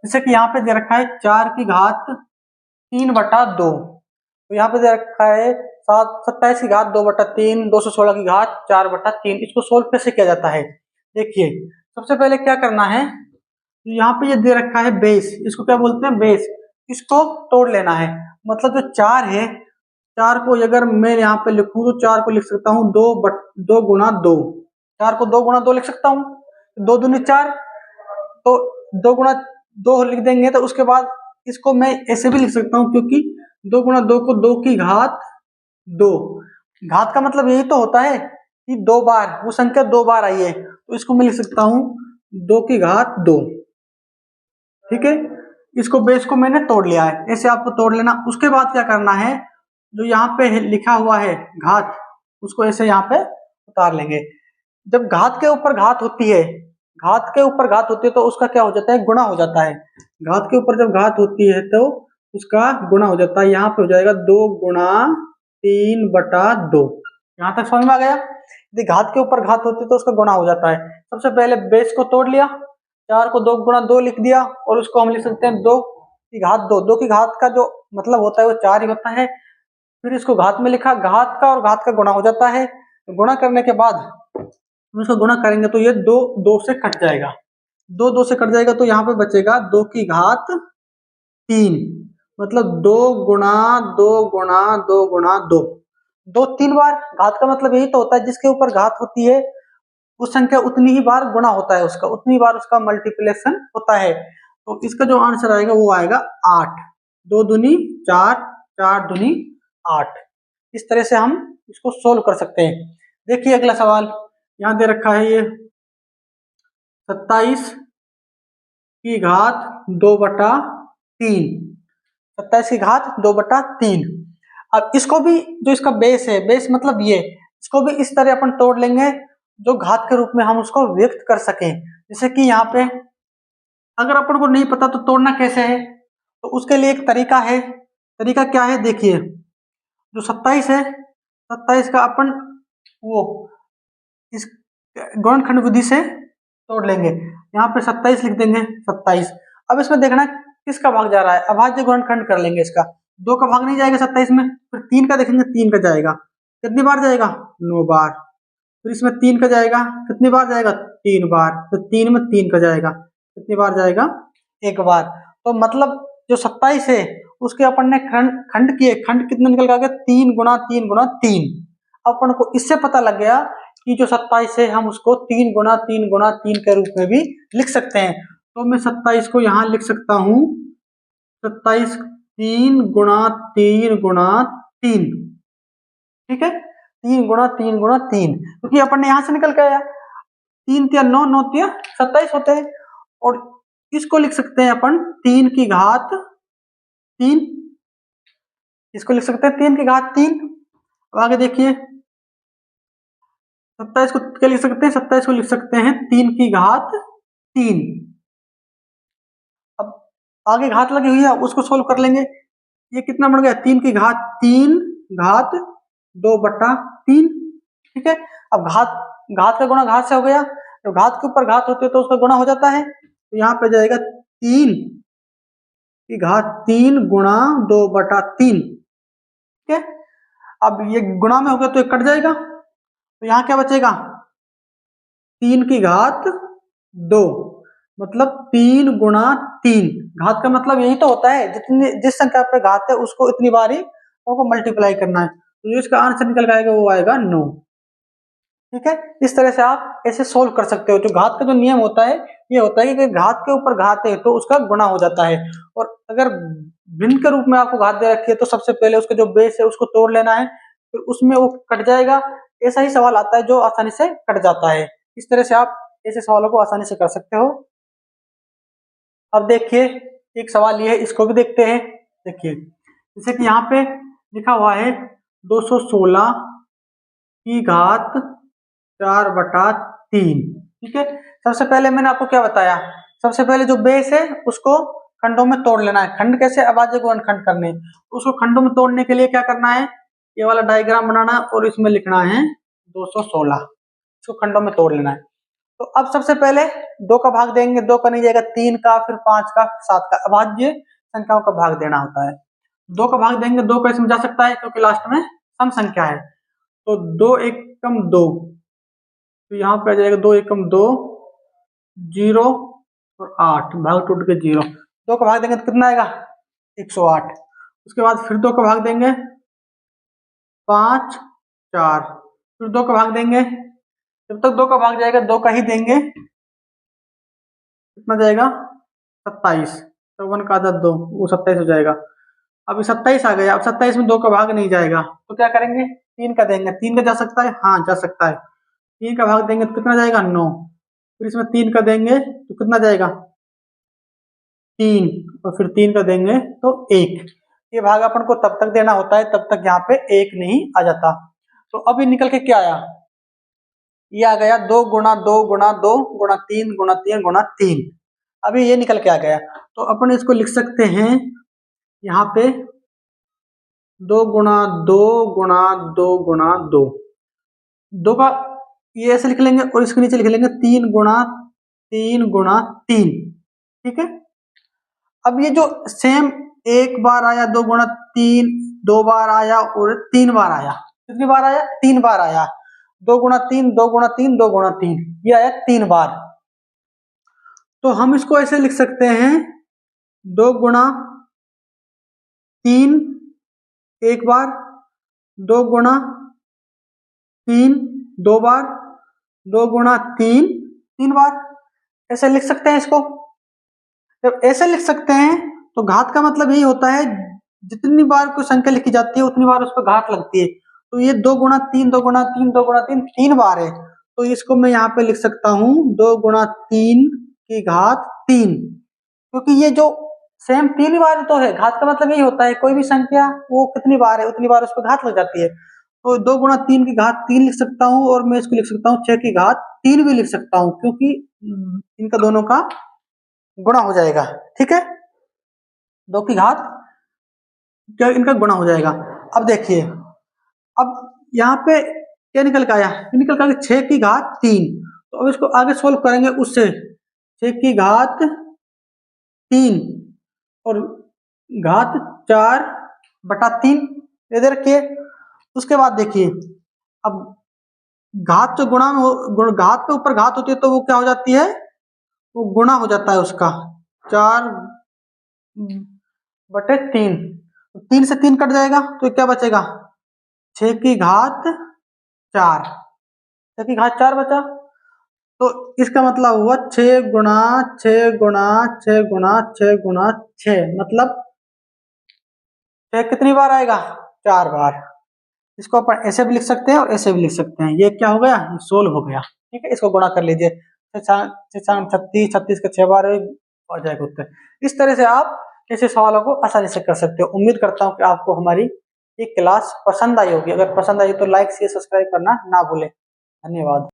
जैसे कि यहाँ पे दे रखा है 4 की घात 3/2, तो यहाँ पे दे रखा है 27 की घात 2/3, 216 की घात 4/3। इसको सोल्व कैसे किया जाता है? देखिए, सबसे पहले क्या करना है, तो यहाँ पे ये दे रखा है बेस, इसको क्या बोलते हैं? बेस। इसको तोड़ लेना है। मतलब जो 4 है, 4 को अगर मैं यहाँ पे लिखूं तो 4 को लिख सकता हूँ 2 गुणा 2। 4 को 2 गुणा 2 लिख सकता हूँ, 2 दूनी 4, तो 2 गुणा 2 लिख देंगे। तो उसके बाद इसको मैं ऐसे भी लिख सकता हूँ, क्योंकि 2 गुणा 2 को 2 की घात 2। घात का मतलब यही तो होता है कि 2 बार वो संख्या 2 बार आई है, तो इसको मैं लिख सकता हूँ 2 की घात 2। ठीक है, इसको बेस को मैंने तोड़ लिया है, ऐसे आपको तोड़ लेना। उसके बाद क्या करना है, जो यहाँ पे लिखा हुआ है घात, उसको ऐसे यहाँ पे उतार लेंगे। जब घात के ऊपर घात होती है, घात के ऊपर घात होती है तो उसका क्या हो जाता है? गुणा हो जाता है। घात के ऊपर जब घात होती है तो उसका गुणा हो जाता है। यहाँ पे हो जाएगा 2 गुणा 3/2। यहाँ तक समझ में आ गया? यदि घात के ऊपर घात होती है तो उसका गुणा हो जाता है। सबसे पहले बेस को तोड़ लिया, 4 को 2 गुणा 2 लिख दिया, और उसको हम लिख सकते हैं 2 की घात 2। 2 की घात का जो मतलब होता है वो 4 ही होता है। फिर इसको घात में लिखा, घात का और घात का गुणा हो जाता है। गुणा करने के बाद हम इसको गुणा करेंगे तो ये 2 2 से कट जाएगा, 2 2 से कट जाएगा, तो यहाँ पे बचेगा 2 की घात 3। मतलब 2 गुणा 2 गुणा 2 गुणा 2, 2 3 बार। घात का मतलब यही तो होता है, जिसके ऊपर घात होती है उस संख्या उतनी ही बार गुणा होता है, उसका उतनी बार उसका मल्टीप्लिकेशन होता है। तो इसका जो आंसर आएगा वो आएगा 8। 2 दूनी 4, 4 दूनी 8। इस तरह से हम इसको सोल्व कर सकते हैं। देखिए अगला सवाल यहाँ दे रखा है, ये 27 की घात 2/3, 27 की घात 2/3। अब इसको भी, जो इसका बेस है, बेस मतलब ये, इसको भी इस तरह अपन तोड़ लेंगे जो घात के रूप में हम उसको व्यक्त कर सकें। जैसे कि यहाँ पे अगर अपन को नहीं पता तो तोड़ना कैसे है, तो उसके लिए एक तरीका है। तरीका क्या है? देखिए, जो 27 है, 27 का अपन वो इस गुणनखंड विधि से तोड़ लेंगे। यहाँ पे 27 लिख देंगे, 27। अब इसमें देखना किसका भाग जा रहा है, अभाज्य गुणनखंड कर लेंगे इसका। 2 का भाग नहीं जाएगा 27 में, फिर 3 का देखेंगे, 3 का जाएगा। कितनी बार जाएगा? 9 बार। फिर इसमें 3 का जाएगा, कितनी बार जाएगा? 3 बार। तो 3 में 3 का जाएगा, कितनी बार जाएगा? 1 बार। तो मतलब जो 27 है उसके अपन ने खंड किए, खंड कितने निकल गया? 3 गुणा 3 गुणा 3। अपन को इससे पता लग गया कि जो 27 है हम उसको 3 गुणा 3 गुणा 3 के रूप में भी लिख सकते हैं। तो मैं 27 को यहाँ लिख सकता हूँ 27 3 गुणा 3 गुणा 3। ठीक है, 3 गुणा 3 गुणा 3, क्योंकि अपन ने यहाँ से निकल के आया 3 तिया 9, 9 तिया 27 होते हैं। और इसको लिख सकते हैं अपन 3 की घात 3, इसको लिख सकते हैं 3 की घात 3। अब आगे देखिए, 27 को क्या लिख सकते हैं? 27 को लिख सकते हैं 3 की घात 3। अब आगे घात लगी हुई है, उसको सोल्व कर लेंगे। ये कितना बन गया? 3 की घात 3 घात 2/3। ठीक है, अब घात घात का गुणा घात से हो गया। तो घात के ऊपर घात होते है तो उसका गुणा हो जाता है, तो यहाँ पे जाएगा 3 की घात 3 गुणा 2/3। ठीक है, अब ये गुणा में हो गया तो ये कट जाएगा, तो यहाँ क्या बचेगा? 3 की घात 2, मतलब 3 गुणा 3। घात का मतलब यही तो होता है, जितनी जिस संख्या पर घात है उसको इतनी बार ही उनको मल्टीप्लाई करना है। तो जो इसका आंसर निकल आएगा वो आएगा 9। ठीक है, इस तरह से आप ऐसे सोल्व कर सकते हो। जो घात का जो नियम होता है ये होता है कि घात के ऊपर घात है तो उसका गुणा हो जाता है, और अगर भिन्न के रूप में आपको घात दे रखी है तो सबसे पहले उसका जो बेस है उसको तोड़ लेना है, फिर उसमें वो कट जाएगा। ऐसा ही सवाल आता है जो आसानी से कट जाता है। इस तरह से आप ऐसे सवालों को आसानी से कर सकते हो। अब देखिए एक सवाल ये है, इसको भी देखते हैं। देखिए, जैसे कि यहाँ पे लिखा हुआ है 216 की घात 4/3। ठीक है, सबसे पहले मैंने आपको क्या बताया? सबसे पहले जो बेस है उसको खंडों में तोड़ लेना है। खंड कैसे? अभाज्य गुणनखंड करने। उसको खंडों में तोड़ने के लिए क्या करना है? ये वाला डायग्राम बनाना है और इसमें लिखना है 216। इसको खंडों में तोड़ लेना है। तो अब सबसे पहले 2 का भाग देंगे, 2 का नहीं जाएगा, 3 का, फिर 5 का, फिर 7 का। अभाज्य संख्याओं का भाग देना होता है। 2 का भाग देंगे, 2 कैसे जा सकता है क्योंकि लास्ट में सम संख्या है। तो 2 एकम 2, तो यहाँ पे आ जाएगा 2 एकम 2, 0 और 8, भाग टूट के 0। 2 का भाग देंगे तो कितना आएगा 108। उसके बाद फिर 2 का भाग देंगे 5 4, फिर 2 का भाग देंगे, जब तक 2 का भाग जाएगा 2 का ही देंगे, कितना जाएगा 27, तो 1 का आधा 2, वो 27 हो जाएगा। अभी 27 आ गया, अब 27 में 2 का भाग नहीं जाएगा तो क्या करेंगे 3 का देंगे। 3 का जा सकता है, हाँ जा सकता है। 3 का भाग देंगे तो कितना जाएगा 9, फिर इसमें 3 का देंगे तो कितना जाएगा 3, और फिर 3 का देंगे तो 1। ये भाग अपन को तब तक देना होता है तब तक यहाँ पे 1 नहीं आ जाता। तो अभी निकल के क्या आया, ये आ गया 2 गुणा 2 गुणा 2 गुणा 3 गुणा 3 गुणा 3। अभी ये निकल के आ गया, तो अपन इसको लिख सकते हैं यहाँ पे 2 गुणा 2 गुणा 2 गुणा 2, 2 का ये ऐसे लिख लेंगे और इसके नीचे लिख लेंगे 3 गुणा 3 गुणा 3। ठीक है, अब ये जो सेम एक बार आया 2 गुणा 3, 2 बार आया और 3 बार आया, कितनी बार आया 3 बार आया। 2 गुणा 3 2 गुणा 3 2 गुणा 3, ये आया 3 बार। तो हम इसको ऐसे लिख सकते हैं 2 गुणा 3 एक बार, 2 गुणा 3 2 बार, 2 गुणा 3 3 बार, ऐसे लिख सकते हैं इसको। जब ऐसे लिख सकते हैं तो घात का मतलब यही होता है जितनी बार कोई संख्या लिखी जाती है उतनी बार उस पर घात लगती है। तो ये 2 गुणा 3 2 गुणा 3 2 गुणा 3 3 बार है, तो इसको मैं यहाँ पे लिख सकता हूँ 2 गुणा 3 की घात 3, क्योंकि ये जो सेम 3 बार तो है। घात का मतलब यही होता है कोई भी संख्या वो कितनी बार है उतनी बार उस पर घात लग जाती है। तो 2 गुणा 3 की घात 3 लिख सकता हूँ, और मैं इसको लिख सकता हूँ 6 की घात 3 भी लिख सकता हूँ, क्योंकि इनका दोनों का गुणा हो जाएगा। ठीक है, 2 की घात क्या इनका गुणा हो जाएगा। अब देखिए, अब यहाँ पे क्या निकल के आया, निकल के आया 6 की घात 3। तो अब इसको आगे सोल्व करेंगे उससे 6 की घात 3 और घात 4/3 दे रखिए। उसके बाद देखिए, अब घात जो गुणा में घात के ऊपर घात होती है तो वो क्या हो जाती है, वो गुणा हो जाता है उसका 4/3। 3 से 3 कट जाएगा तो क्या बचेगा 6 की घात 4, 6 की घात 4 बचा। तो इसका मतलब हुआ 6 गुणा 6 गुणा 6 गुणा 6 गुणा 6, मतलब 6 कितनी बार आएगा 4 बार। इसको अपन ऐसे भी लिख सकते हैं और ऐसे भी लिख सकते हैं। ये क्या हो गया, ये 16 हो गया। ठीक है, इसको गुणा कर लीजिए, 36 36 के 6 बार हो जाएगा उत्तर। इस तरह से आप ऐसे सवालों को आसानी से कर सकते हो। उम्मीद करता हूँ कि आपको हमारी ये क्लास पसंद आई होगी। अगर पसंद आई तो लाइक शेयर सब्सक्राइब करना ना भूलें। धन्यवाद।